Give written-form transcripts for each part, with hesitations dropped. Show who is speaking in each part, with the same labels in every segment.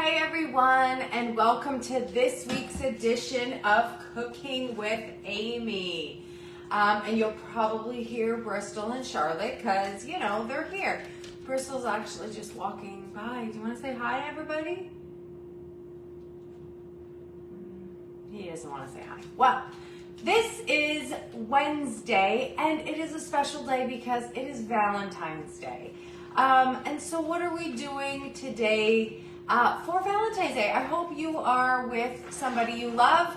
Speaker 1: Hi everyone, and welcome to this week's edition of Cooking with Amy. And you'll probably hear Bristol and Charlotte because, you know, they're here. Bristol's actually just walking by. Do you want to say hi, everybody? He doesn't want to say hi. Well, this is Wednesday, and it is a special day because it is Valentine's Day. And so what are we doing today for Valentine's Day? I hope you are with somebody you love,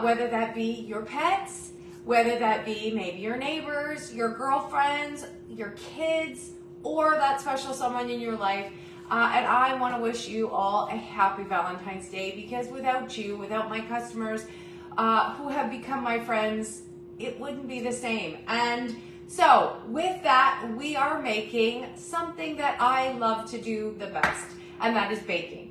Speaker 1: whether that be your pets, whether that be maybe your neighbors, your girlfriends, your kids, or that special someone in your life. And I want to wish you all a happy Valentine's Day because without you, without my customers who have become my friends, it wouldn't be the same. And so with that, we are making something that I love to do the best, and that is baking.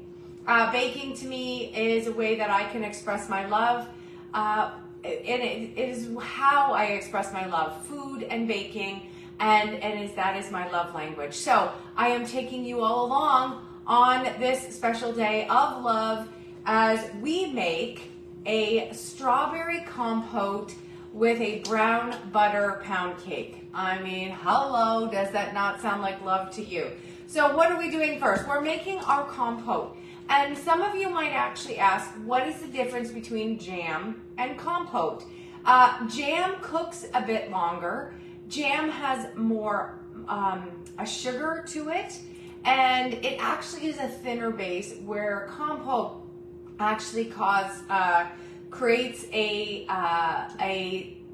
Speaker 1: Baking to me is a way that I can express my love, and it is how I express my love, food and baking, and that is my love language. So I am taking you all along on this special day of love as we make a strawberry compote with a brown butter pound cake. I mean, hello, does that not sound like love to you? So what are we doing first? We're making our compote. And some of you might actually ask, what is the difference between jam and compote? Jam cooks a bit longer. Jam has more a sugar to it, and it actually is a thinner base, where compote actually creates a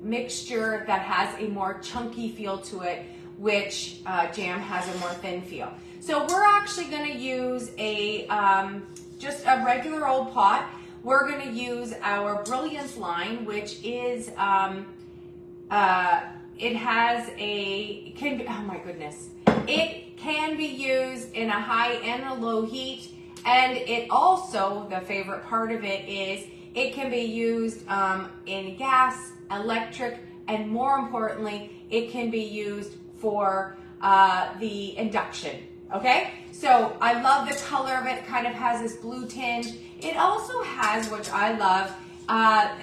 Speaker 1: mixture that has a more chunky feel to it, which jam has a more thin feel. So we're actually going to use just a regular old pot. We're going to use our Brilliance line, which is it can be used in a high and a low heat, and it also, the favorite part of it is it can be used in gas, electric, and more importantly, it can be used for the induction. Okay, so I love the color of it. It kind of has this blue tinge. It also has, which I love,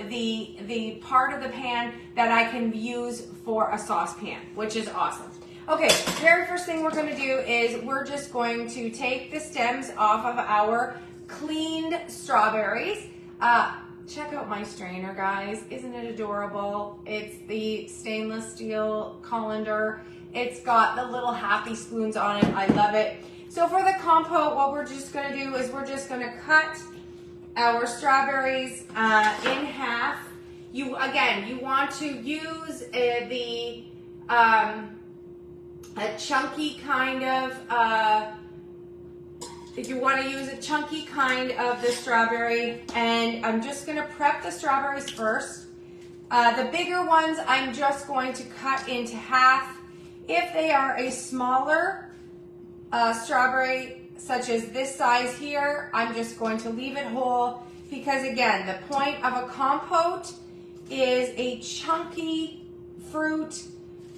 Speaker 1: the part of the pan that I can use for a saucepan, which is awesome. Okay, very first thing we're going to do is we're just going to take the stems off of our cleaned strawberries. Check out my strainer, guys. Isn't it adorable? It's the stainless steel colander. It's got the little happy spoons on it. I love it. So for the compote, what we're just going to do is we're just going to cut our strawberries in half. You want to use a chunky kind of, if you want to use a chunky kind of the strawberry, and I'm just going to prep the strawberries first. The bigger ones I'm just going to cut into half. If they are a smaller strawberry, such as this size here, I'm just going to leave it whole because, again, the point of a compote is a chunky fruit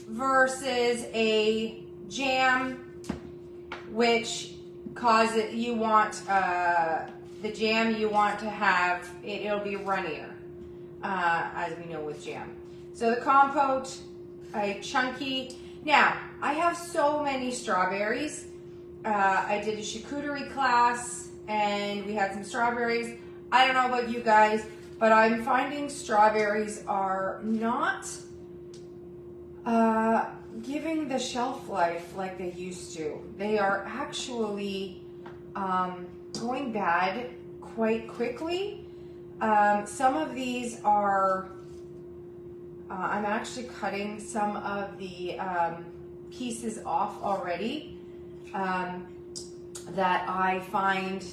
Speaker 1: versus a jam, which causes you want the jam you want to have it'll be runnier, as we know with jam. So the compote, a chunky. Now I have so many strawberries. I did a charcuterie class and we had some strawberries. I don't know about you guys, but I'm finding strawberries are not giving the shelf life like they used to. They are actually going bad quite quickly. Some of these are, I'm actually cutting some of the pieces off already that I find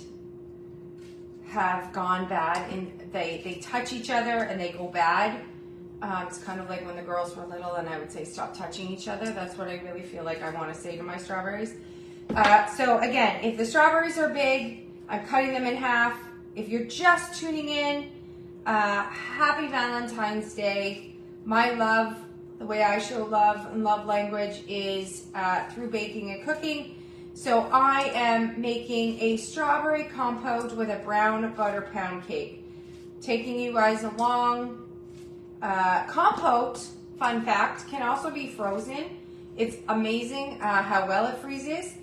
Speaker 1: have gone bad, and they touch each other and they go bad. It's kind of like when the girls were little and I would say stop touching each other. That's what I really feel like I want to say to my strawberries. So again, if the strawberries are big, I'm cutting them in half. If you're just tuning in, happy Valentine's Day. My love, the way I show love and love language is through baking and cooking. So I am making a strawberry compote with a brown butter pound cake. Taking you guys along. Compote, fun fact, can also be frozen. It's amazing how well it freezes.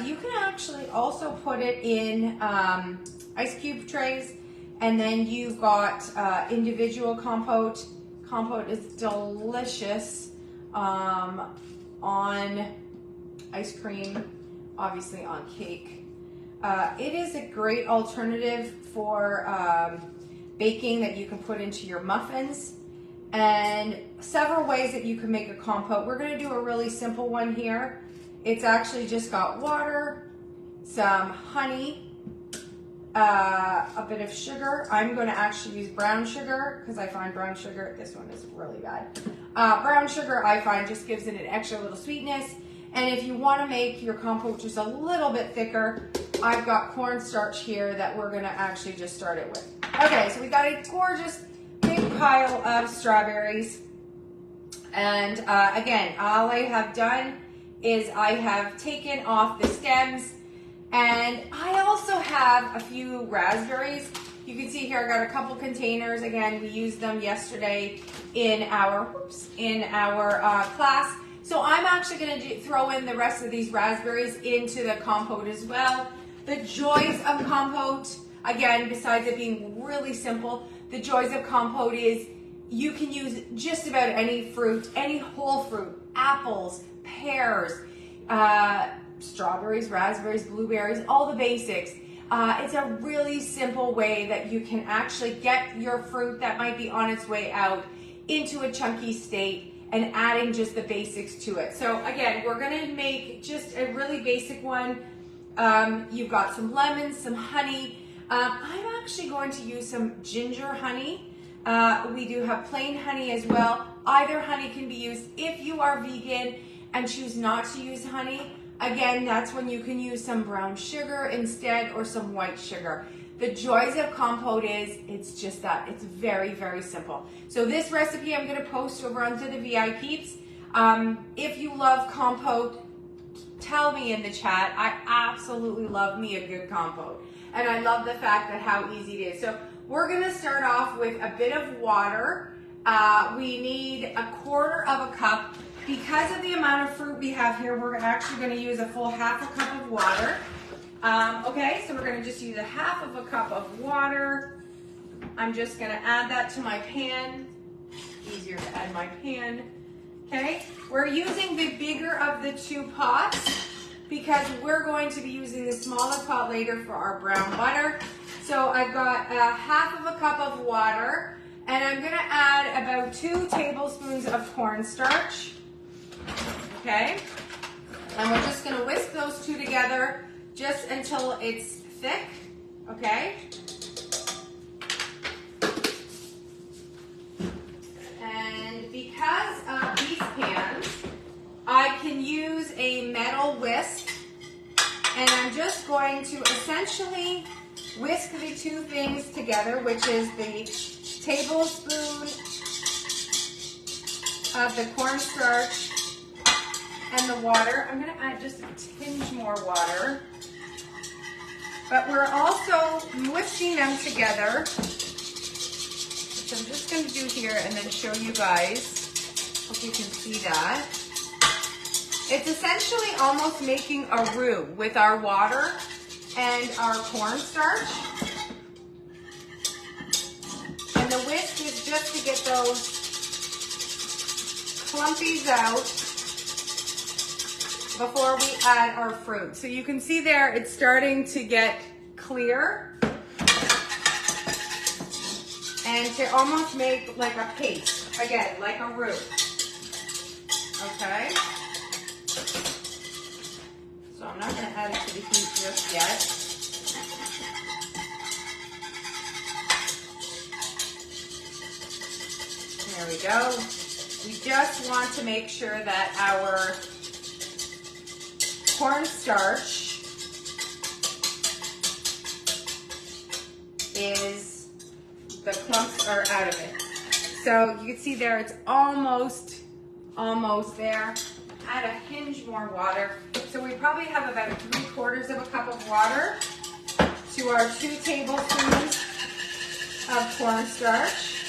Speaker 1: You can actually also put it in ice cube trays, and then you've got individual compote. Compote is delicious on ice cream, obviously on cake. It is a great alternative for baking that you can put into your muffins, and several ways that you can make a compote. We're going to do a really simple one here. It's actually just got water, some honey, a bit of sugar. I'm going to actually use brown sugar because I find brown sugar, this one is really bad. Brown sugar I find just gives it an extra little sweetness. And if you want to make your compote just a little bit thicker, I've got cornstarch here that we're going to actually just start it with. Okay, so we got a gorgeous big pile of strawberries. And again, all I have done is I have taken off the stems, and I also have a few raspberries. You can see here I got a couple containers. Again, we used them yesterday in our class. So I'm actually going to throw in the rest of these raspberries into the compote as well. The joys of compote, again, besides it being really simple, the joys of compote is you can use just about any fruit, any whole fruit, apples, pears, strawberries, raspberries, blueberries, all the basics. It's a really simple way that you can actually get your fruit that might be on its way out into a chunky state and adding just the basics to it. So again, we're gonna make just a really basic one. You've got some lemons, some honey. I'm actually going to use some ginger honey. We do have plain honey as well. Either honey can be used. If you are vegan and choose not to use honey, again, that's when you can use some brown sugar instead or some white sugar. The joys of compote is, it's just that, it's very, very simple. So this recipe I'm gonna post over onto the VIPs. If you love compote, tell me in the chat. I absolutely love me a good compote. And I love the fact that how easy it is. So we're gonna start off with a bit of water. We need 1/4 of a cup. Because of the amount of fruit we have here, we're actually gonna use a full 1/2 cup of water. Okay, so we're gonna just use 1/2 cup of water. I'm just gonna add that to my pan. Easier to add my pan. Okay, we're using the bigger of the 2 pots because we're going to be using the smaller pot later for our brown butter. So I've got 1/2 cup of water, and I'm gonna add about 2 tablespoons of cornstarch. Okay, and we're just gonna whisk those 2 together just until it's thick, okay? And because of these pans, I can use a metal whisk, and I'm just going to essentially whisk the 2 things together, which is the tablespoon of the cornstarch and the water. I'm gonna add just a tinge more water. But we're also whisking them together. So I'm just gonna do here and then show you guys. Hope you can see that. It's essentially almost making a roux with our water and our cornstarch. And the whisk is just to get those clumpies out before we add our fruit. So you can see there, it's starting to get clear and to almost make like a paste, again, like a roux. Okay? So I'm not gonna add it to the heat just yet. There we go. We just want to make sure that our cornstarch is, the clumps are out of it. So you can see there, it's almost there. Add a hinge more water. So So we probably have about 3/4 of a cup of water to our 2 tablespoons of cornstarch.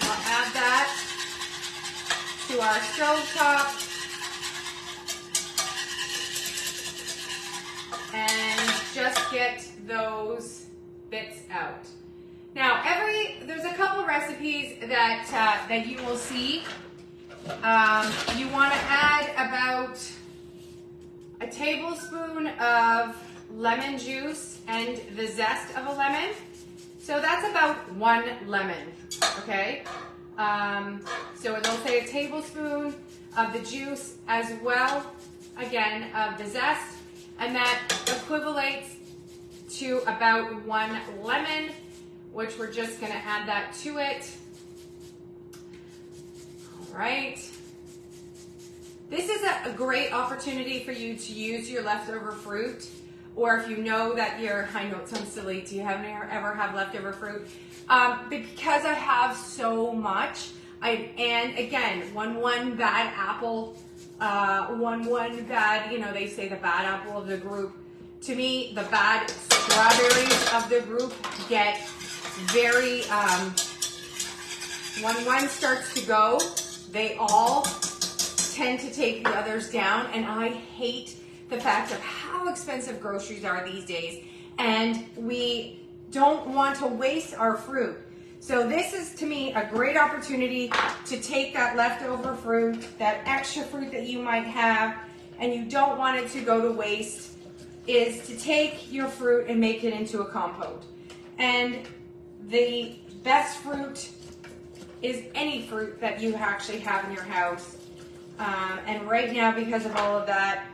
Speaker 1: We'll add that to our stovetop and just get those bits out. Now, there's a couple of recipes that you will see. You want to add about a tablespoon of lemon juice and the zest of a lemon. So that's about 1 lemon, okay? So it'll say a tablespoon of the juice as well, again, of the zest, and that equivalates to about 1 lemon, which we're just gonna add that to it. All right. This is a great opportunity for you to use your leftover fruit, or if you know that I know it sounds silly, do you ever have leftover fruit? But because I have so much, and again, one bad apple, one bad, they say the bad apple of the group. To me, the bad strawberries of the group get very, when one starts to go, they all tend to take the others down, and I hate the fact of how expensive groceries are these days, and we don't want to waste our fruit. So this is, to me, a great opportunity to take that leftover fruit, that extra fruit that you might have, and you don't want it to go to waste, is to take your fruit and make it into a compote. And the best fruit is any fruit that you actually have in your house. And right now, because of all of that,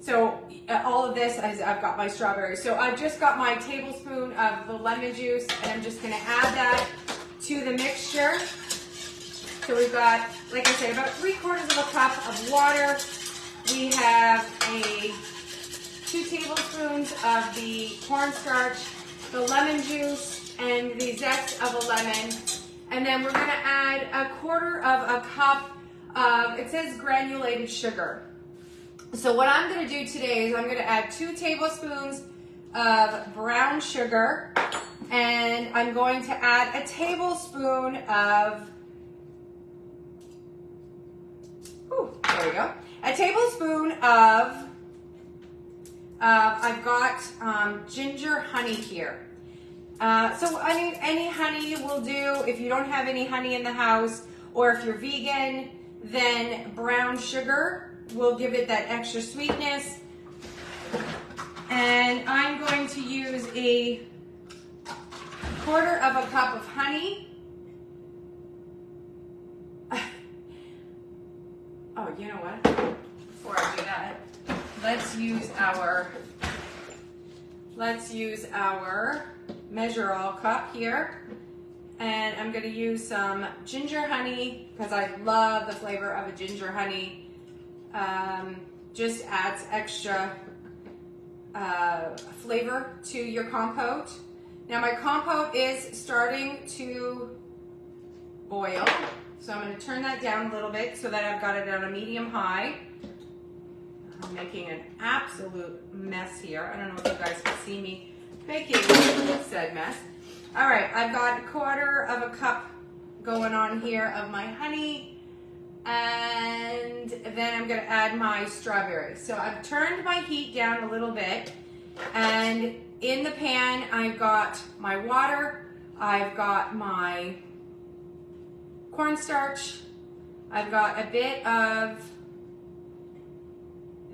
Speaker 1: so all of this, I've got my strawberries. So I've just got my tablespoon of the lemon juice, and I'm just gonna add that to the mixture. So we've got, like I said, about 3/4 of a cup of water. We have 2 tablespoons of the cornstarch, the lemon juice, and the zest of a lemon. And then we're gonna add 1/4 of a cup of, it says granulated sugar. So what I'm gonna do today is I'm gonna add 2 tablespoons of brown sugar, and I'm going to add a tablespoon of, there we go, a tablespoon of, I've got ginger honey here. So I mean, any honey will do. If you don't have any honey in the house, or if you're vegan, then brown sugar will give it that extra sweetness. And I'm going to use a 1/4 of a cup of honey. Oh, you know what? Before I do that, let's use our measure all cup here. And I'm going to use some ginger honey because I love the flavor of a ginger honey. Just adds extra flavor to your compote. Now my compote is starting to boil, so I'm going to turn that down a little bit so that I've got it on a medium high. I'm making an absolute mess here. I don't know if you guys can see me making said mess. All right, I've got 1/4 of a cup going on here of my honey, and then I'm gonna add my strawberries. So I've turned my heat down a little bit, and in the pan, I've got my water, I've got my cornstarch, I've got a bit of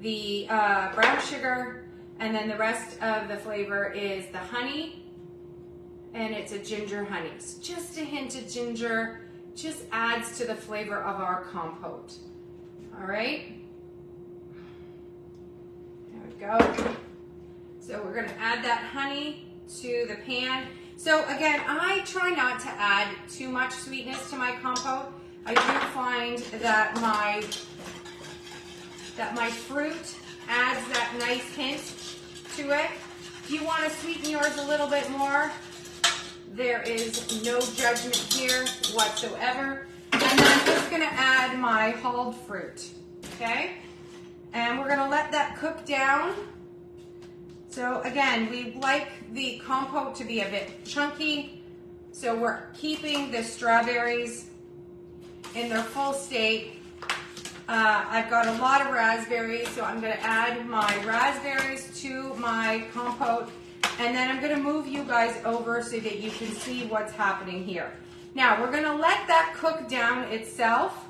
Speaker 1: the brown sugar, and then the rest of the flavor is the honey, and it's a ginger honey. So just a hint of ginger just adds to the flavor of our compote. All right, there we go. So we're gonna add that honey to the pan. So again, I try not to add too much sweetness to my compote. I do find that my fruit adds that nice hint to it. If you want to sweeten yours a little bit more, there is no judgment here whatsoever. And then I'm just going to add my hulled fruit, okay? And we're gonna let that cook down. So again, we like the compote to be a bit chunky. So we're keeping the strawberries in their full state. I've got a lot of raspberries, so I'm gonna add my raspberries to my compote, and then I'm gonna move you guys over so that you can see what's happening here. Now, we're gonna let that cook down itself.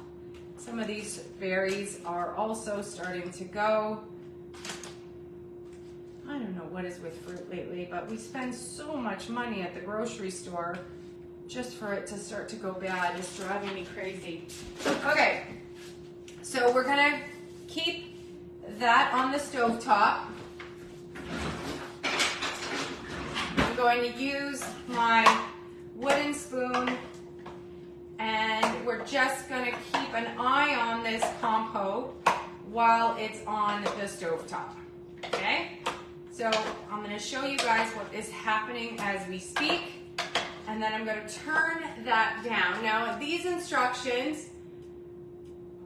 Speaker 1: Some of these berries are also starting to go. I don't know what is with fruit lately, but we spend so much money at the grocery store just for it to start to go bad. It's driving me crazy. Okay, so we're gonna keep that on the stovetop. I'm going to use my wooden spoon, and we're just gonna keep an eye on this compote while it's on the stovetop, okay? So I'm gonna show you guys what is happening as we speak, and then I'm gonna turn that down. Now, these instructions,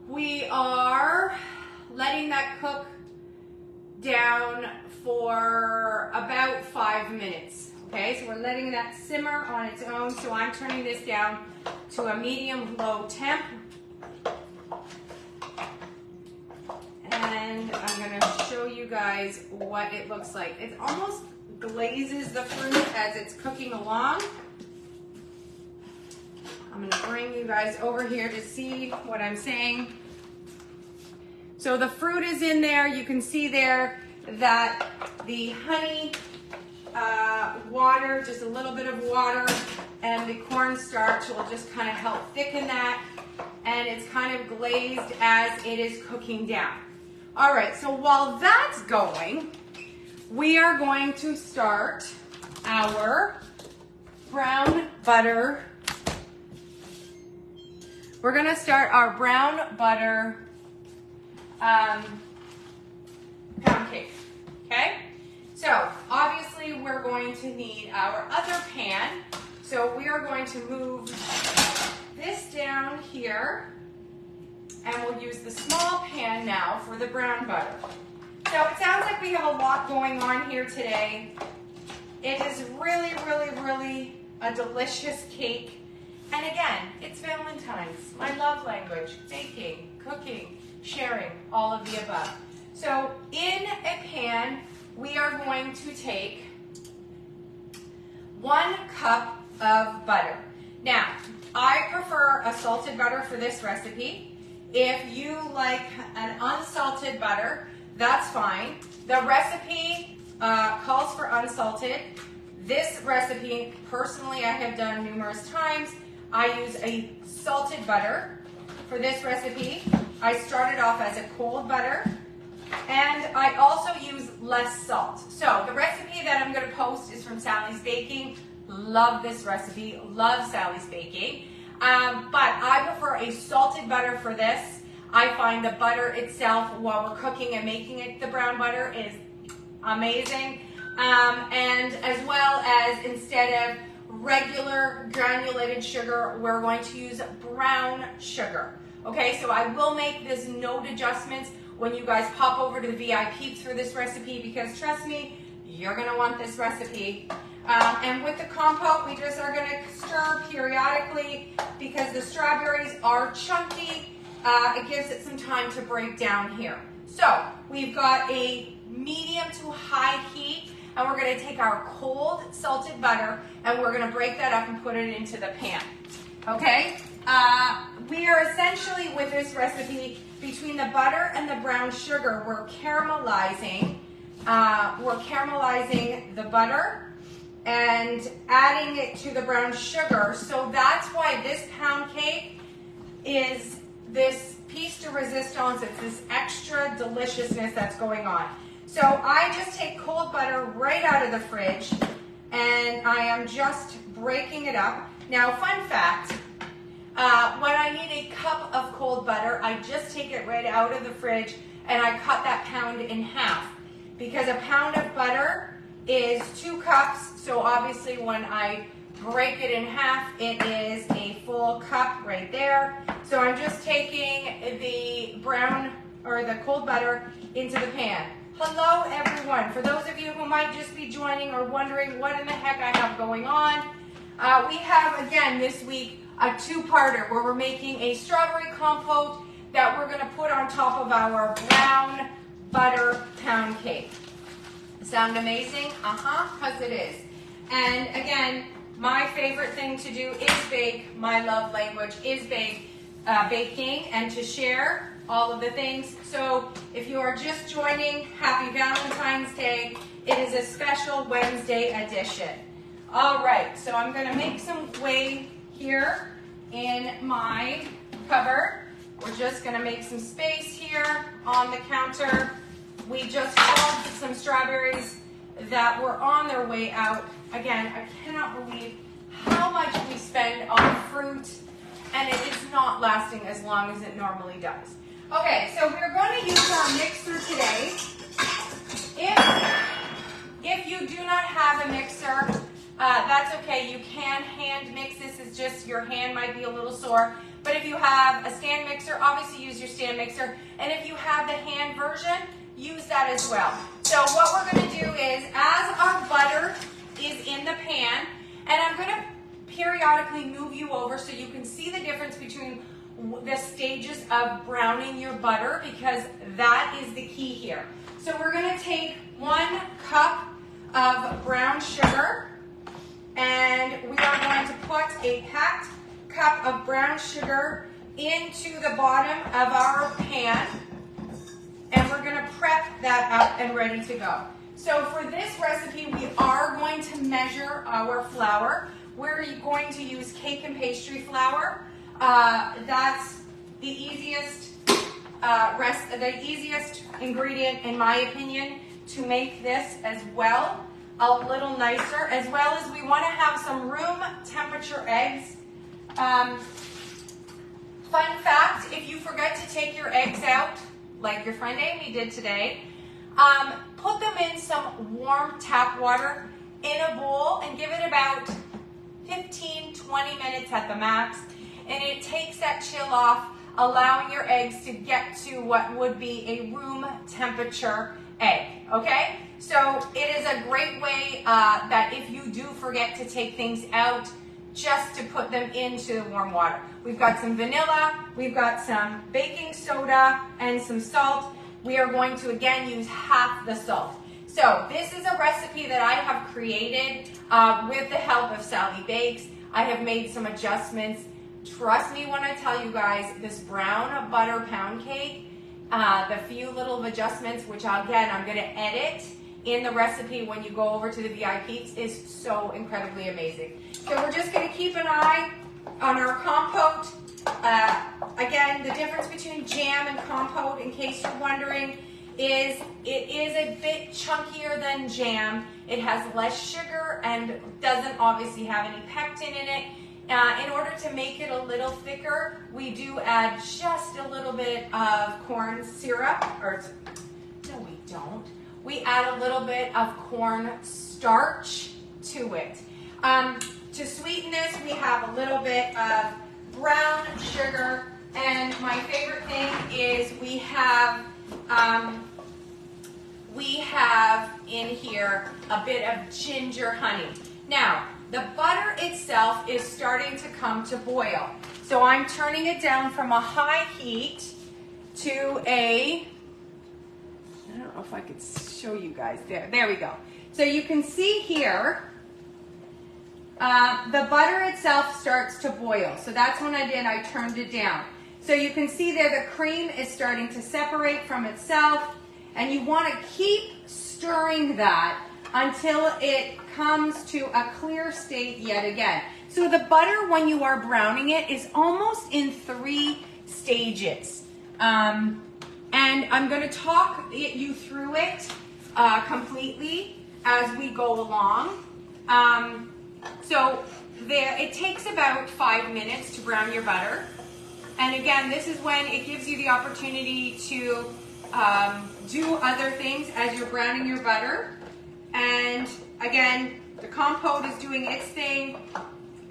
Speaker 1: we are letting that cook down for about 5 minutes, okay? So we're letting that simmer on its own. So I'm turning this down to a medium-low temp. And I'm gonna show you guys what it looks like. It almost glazes the fruit as it's cooking along. I'm gonna bring you guys over here to see what I'm saying. So the fruit is in there. You can see there that the honey, water, just a little bit of water, and the cornstarch will just kind of help thicken that. And it's kind of glazed as it is cooking down. All right, so while that's going, we are going to start our brown butter. We're gonna start our brown butter pound cake, okay? So obviously we're going to need our other pan. So we are going to move this down here, and we'll use the small pan now for the brown butter. So it sounds like we have a lot going on here today. It is really, really, really a delicious cake. And again, it's Valentine's, my love language, baking, cooking, sharing, all of the above. So in a pan, we are going to take 1 cup of butter. Now, I prefer a salted butter for this recipe. If you like an unsalted butter, that's fine. The recipe calls for unsalted. This recipe, personally, I have done numerous times. I use a salted butter for this recipe. I started off as a cold butter, and I also use less salt. So the recipe that I'm going to post is from Sally's Baking. Love this recipe, love Sally's Baking. But I prefer a salted butter for this. I find the butter itself, while we're cooking and making it the brown butter, is amazing. And as well as, instead of regular granulated sugar, we're going to use brown sugar. Okay, so I will make this note adjustments when you guys pop over to the VIPs for this recipe, because trust me, you're gonna want this recipe. And with the compote, we just are gonna stir periodically because the strawberries are chunky. It gives it some time to break down here. So we've got a medium to high heat, and we're gonna take our cold salted butter and we're gonna break that up and put it into the pan, okay? We are essentially, with this recipe, between the butter and the brown sugar, we're caramelizing the butter and adding it to the brown sugar. So that's why this pound cake is this piece de resistance. It's this extra deliciousness that's going on. So I just take cold butter right out of the fridge, and I am just breaking it up. Now, fun fact, when I need a cup of cold butter, I just take it right out of the fridge and I cut that pound in half, because a pound of butter is 2 cups. So obviously when I break it in half, it is a full cup right there. So I'm just taking the brown or the cold butter into the pan. Hello everyone. For those of you who might just be joining or wondering what in the heck I have going on, we have again this week a two-parter where we're making a strawberry compote that we're going to put on top of our brown butter pound cake. Sound amazing? Because it is. And again, my favorite thing to do is bake. My love language is baking and to share all of the things. So if you are just joining, happy Valentine's Day. It is a special Wednesday edition. All right, so I'm going to make some way here in my cupboard. We're just going to make some space here on the counter. We just pulled some strawberries that were on their way out. Again, I cannot believe how much we spend on fruit, and it is not lasting as long as it normally does. Okay, so we're going to use our mixer today. If you do not have a mixer, that's okay. You can hand mix. This is just your hand might be a little sore. But if you have a stand mixer, obviously use your stand mixer. And if you have the hand version, use that as well. So what we're going to do is, as our butter is in the pan, and I'm going to periodically move you over so you can see the difference between the stages of browning your butter, because that is the key here. So we're going to take 1 cup of brown sugar, and we are going to put a packed cup of brown sugar into the bottom of our pan, and we're going to prep that up and ready to go. So for this recipe, we are going to measure our flour. We're going to use cake and pastry flour. That's the easiest ingredient, in my opinion, to make this as well a little nicer, as well as we want to have some room temperature eggs. Fun fact, if you forget to take your eggs out, like your friend Amy did today, put them in some warm tap water in a bowl and give it about 15-20 minutes at the max, and it takes that chill off, allowing your eggs to get to what would be a room temperature egg, okay? So it is a great way that if you do forget to take things out, just to put them into warm water. We've got some vanilla, we've got some baking soda, and some salt. We are going to again use half the salt. So this is a recipe that I have created with the help of Sally Bakes. I have made some adjustments. Trust me when I tell you guys, this brown butter pound cake, the few little adjustments, which again I'm going to edit in the recipe when you go over to the VIPs, is so incredibly amazing. So we're just going to keep an eye on our compote. Again, the difference between jam and compote, in case you're wondering, is it is a bit chunkier than jam. It has less sugar and doesn't obviously have any pectin in it. In order to make it a little thicker, we do add just a little bit of corn syrup, or no, we don't. We add a little bit of corn starch to it. To sweeten this, we have a little bit of brown sugar, and my favorite thing is we have in here a bit of ginger honey. Now, the butter itself is starting to come to boil. So I'm turning it down from a high heat to a, I don't know if I could show you guys. There we go. So you can see here, the butter itself starts to boil. So that's when I turned it down. So you can see there the cream is starting to separate from itself, and you want to keep stirring that until it comes to a clear state yet again. So the butter, when you are browning it, is almost in 3 stages. And I'm going to talk you through it completely as we go along. So it takes about 5 minutes to brown your butter. And again, this is when it gives you the opportunity to do other things as you're browning your butter. And again, the compote is doing its thing.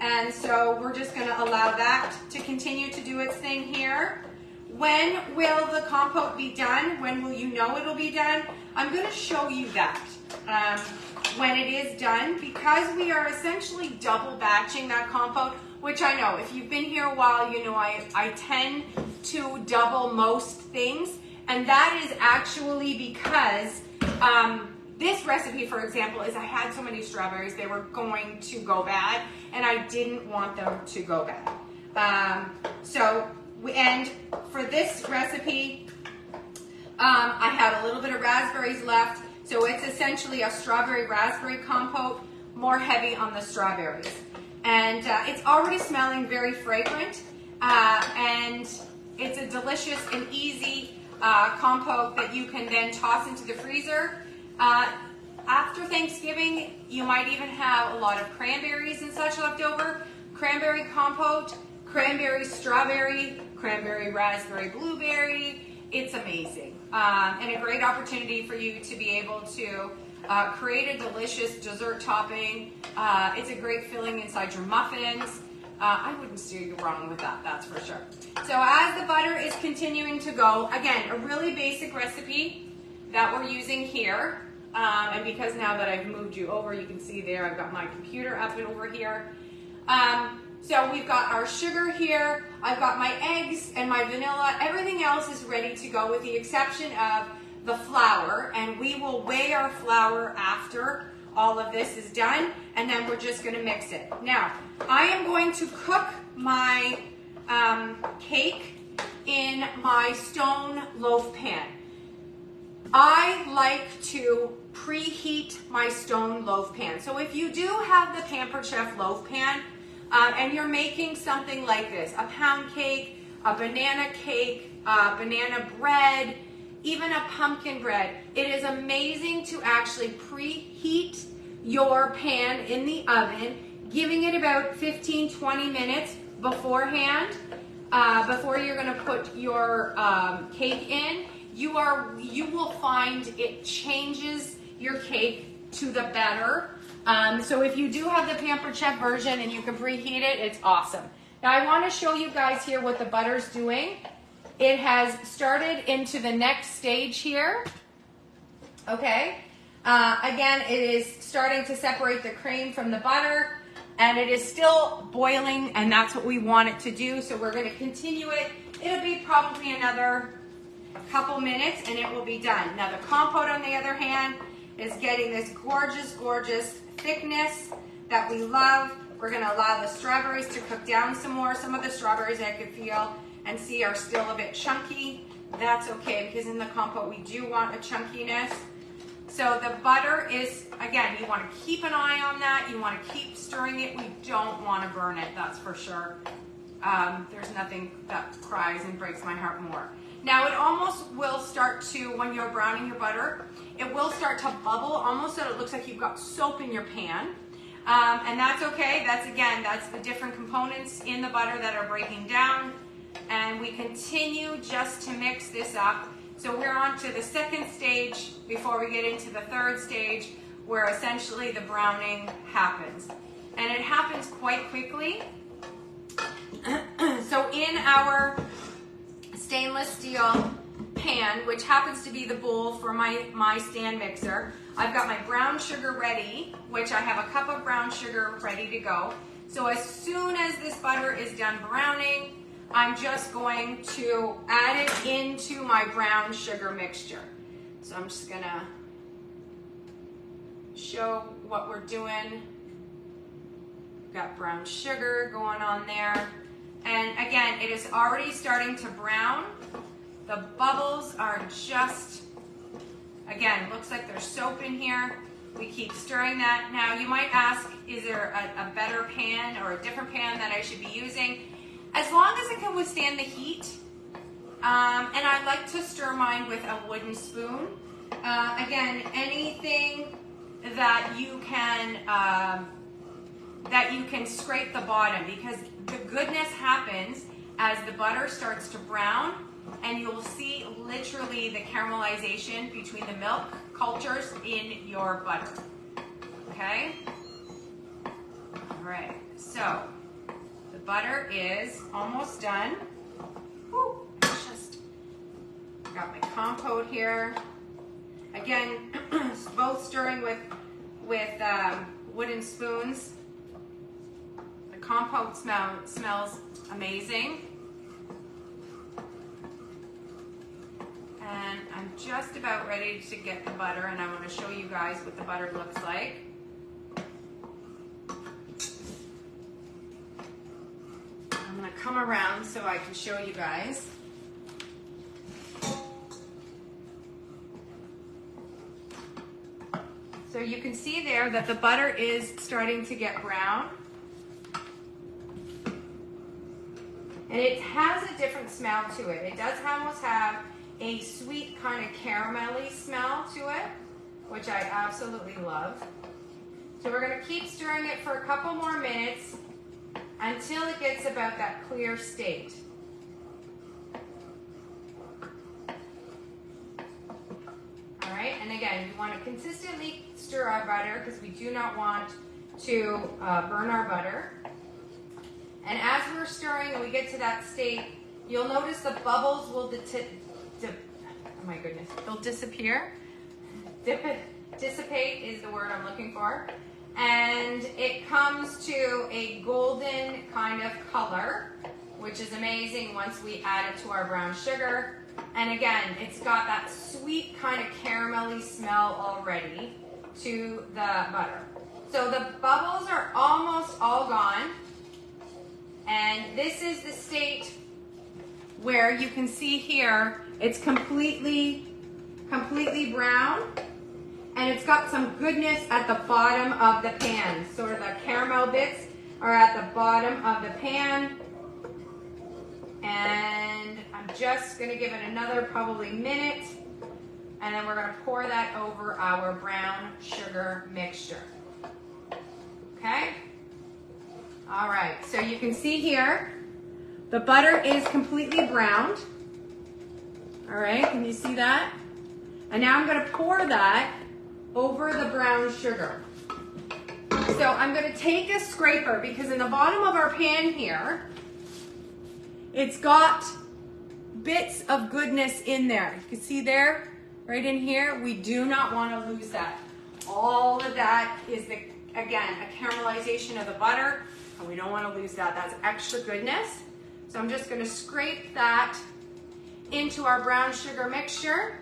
Speaker 1: And so we're just going to allow that to continue to do its thing here. When will the compote be done? When will you know it'll be done? I'm going to show you that when it is done, because we are essentially double batching that compote, which I know if you've been here a while, you know I tend to double most things, and that is actually because this recipe, for example, is I had so many strawberries, they were going to go bad, and I didn't want them to go bad. And for this recipe, I had a little bit of raspberries left, so it's essentially a strawberry raspberry compote, more heavy on the strawberries. And it's already smelling very fragrant, and it's a delicious and easy compote that you can then toss into the freezer. After Thanksgiving, you might even have a lot of cranberries and such left over. Cranberry compote, cranberry strawberry, cranberry raspberry blueberry. It's amazing. And a great opportunity for you to be able to create a delicious dessert topping. It's a great filling inside your muffins. I wouldn't steer you wrong with that, that's for sure. So as the butter is continuing to go, again, a really basic recipe that we're using here. And because now that I've moved you over, you can see there, I've got my computer up and over here. So we've got our sugar here, I've got my eggs and my vanilla, everything else is ready to go with the exception of the flour, and we will weigh our flour after all of this is done, and then we're just going to mix it. Now, I am going to cook my cake in my stone loaf pan. I like to preheat my stone loaf pan. So if you do have the Pampered Chef loaf pan, and you're making something like this, a pound cake, a banana cake, banana bread, even a pumpkin bread, it is amazing to actually preheat your pan in the oven, giving it about 15-20 minutes beforehand, before you're going to put your cake in. You will find it changes your cake to the better. So if you do have the Pampered Chef version and you can preheat it, it's awesome. Now I want to show you guys here what the butter's doing. It has started into the next stage here. Okay. Again, it is starting to separate the cream from the butter, and it is still boiling, and that's what we want it to do. So we're going to continue it. It'll be probably another couple minutes and it will be done. Now the compote, on the other hand, is getting this gorgeous, gorgeous thickness that we love. We're going to allow the strawberries to cook down some more. Some of the strawberries I could feel and see are still a bit chunky. That's okay, because in the compote we do want a chunkiness. So the butter is, again, you want to keep an eye on that. You want to keep stirring it. We don't want to burn it, that's for sure. There's nothing that cries and breaks my heart more. Now it almost will start to, when you're browning your butter, it will start to bubble, almost so it looks like you've got soap in your pan. And that's okay. That's the different components in the butter that are breaking down. And we continue just to mix this up. So we're on to the second stage before we get into the third stage, where essentially the browning happens. And it happens quite quickly. So in our stainless steel pan, which happens to be the bowl for my stand mixer, I've got my brown sugar ready, which I have a cup of brown sugar ready to go. So as soon as this butter is done browning, I'm just going to add it into my brown sugar mixture. So I'm just gonna show what we're doing. Got brown sugar going on there. And again, it is already starting to brown. The bubbles are just, again, looks like there's soap in here. We keep stirring that. Now you might ask, is there a better pan or a different pan that I should be using? As long as it can withstand the heat. And I like to stir mine with a wooden spoon. Again, anything that you can scrape the bottom, because the goodness happens as the butter starts to brown, and you'll see literally the caramelization between the milk cultures in your butter. Okay? All right, so the butter is almost done. Whew, just I've got my compote here. Again, both stirring with wooden spoons. The compote smells amazing. And I'm just about ready to get the butter, and I want to show you guys what the butter looks like. I'm going to come around so I can show you guys. So you can see there that the butter is starting to get brown. And it has a different smell to it. It does almost have a sweet kind of caramelly smell to it, which I absolutely love. So we're going to keep stirring it for a couple more minutes until it gets about that clear state. All right, and again, we want to consistently stir our butter because we do not want to burn our butter. And as we're stirring and we get to that state, you'll notice the bubbles will oh my goodness, they'll disappear. Dissipate is the word I'm looking for. And it comes to a golden kind of color, which is amazing once we add it to our brown sugar. And again, it's got that sweet kind of caramelly smell already to the butter. So the bubbles are almost all gone. And this is the state where you can see here, it's completely brown. And it's got some goodness at the bottom of the pan. Sort of the caramel bits are at the bottom of the pan. And I'm just gonna give it another probably minute. And then we're gonna pour that over our brown sugar mixture. Okay? All right, so you can see here, the butter is completely browned. All right, can you see that? And now I'm gonna pour that over the brown sugar. So I'm gonna take a scraper because in the bottom of our pan here, it's got bits of goodness in there. You can see there, right in here, we do not wanna lose that. All of that is, again, a caramelization of the butter, and we don't wanna lose that. That's extra goodness. So I'm just gonna scrape that into our brown sugar mixture.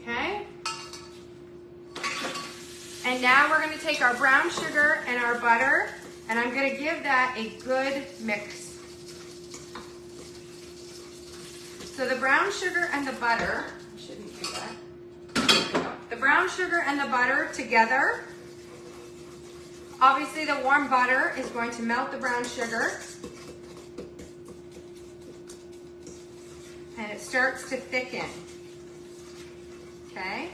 Speaker 1: Okay. And now we're going to take our brown sugar and our butter, and I'm going to give that a good mix. So the brown sugar and the butter, I shouldn't do that. The brown sugar and the butter together. Obviously the warm butter is going to melt the brown sugar. And it starts to thicken. Okay.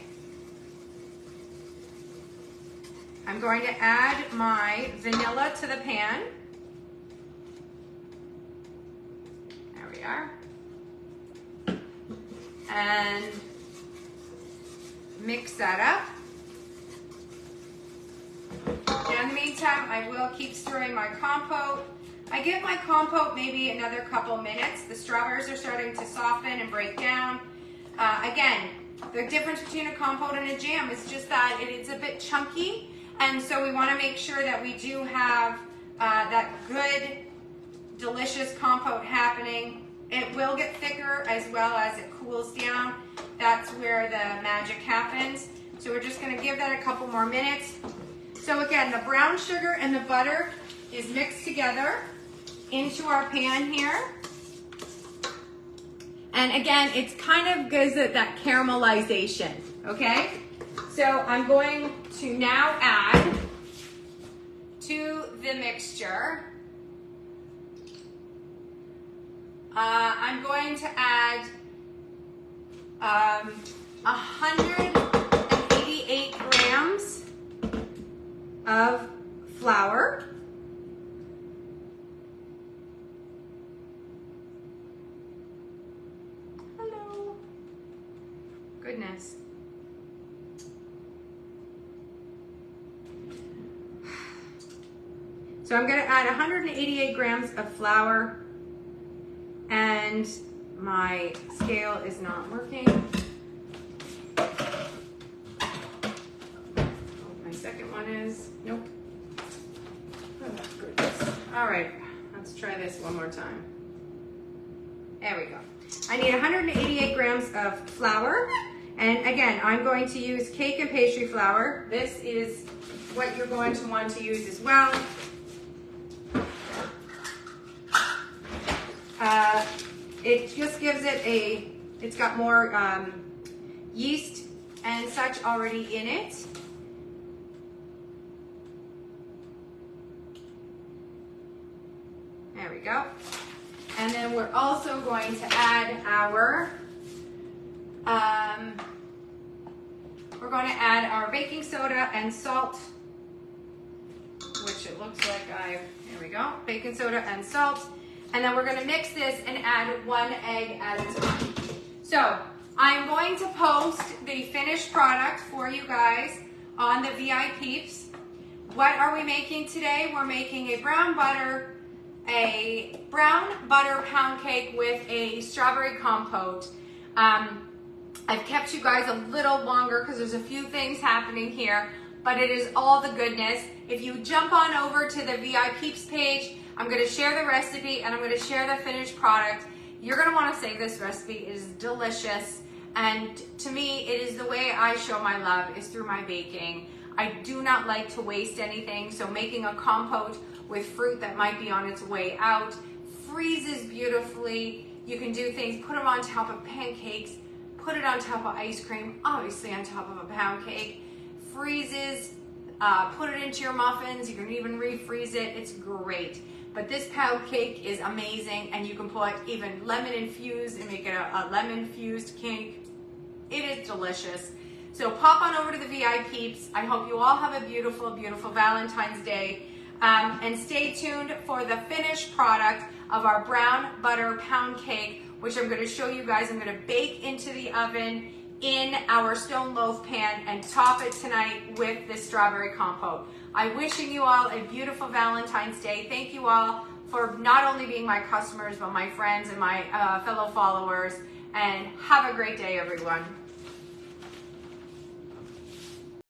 Speaker 1: I'm going to add my vanilla to the pan. There we are. And mix that up. Now in the meantime, I will keep stirring my compote. I give my compote maybe another couple minutes. The strawberries are starting to soften and break down. Again, the difference between a compote and a jam is just that it's a bit chunky, and so we want to make sure that we do have that good, delicious compote happening. It will get thicker as well as it cools down. That's where the magic happens. So we're just going to give that a couple more minutes. So again, the brown sugar and the butter is mixed together into our pan here. And again, it's kind of gives it that caramelization, okay? So I'm going to now add to the mixture, I'm going to add 188 grams of flour. Goodness. So I'm going to add 188 grams of flour, and my scale is not working. My second one is, nope. Oh, goodness. All right, let's try this one more time. There we go. I need 188 grams of flour. And again, I'm going to use cake and pastry flour. This is what you're going to want to use as well. It just gives it it's got more yeast and such already in it. There we go. And then we're also going to add our baking soda and salt, which it looks like here we go, baking soda and salt. And then we're gonna mix this and add 1 egg at a time. So I'm going to post the finished product for you guys on the VIPeeps. What are we making today? We're making a brown butter pound cake with a strawberry compote. I've kept you guys a little longer because there's a few things happening here, but it is all the goodness. If you jump on over to the VIPeeps page, I'm going to share the recipe and I'm going to share the finished product. You're going to want to say this recipe is delicious, and to me it is the way I show my love is through my baking. I do not like to waste anything, so making a compote with fruit that might be on its way out freezes beautifully. You can do things, put them on top of pancakes, put it on top of ice cream, obviously on top of a pound cake, freezes, put it into your muffins, you can even refreeze it, it's great. But this pound cake is amazing, and you can put even lemon infused and make it a lemon infused cake. It is delicious. So pop on over to the VIPeeps. I hope you all have a beautiful, beautiful Valentine's Day. And stay tuned for the finished product of our brown butter pound cake, which I'm going to show you guys. I'm going to bake into the oven in our stone loaf pan and top it tonight with this strawberry compote. I'm wishing you all a beautiful Valentine's Day. Thank you all for not only being my customers, but my friends and my fellow followers. And have a great day, everyone.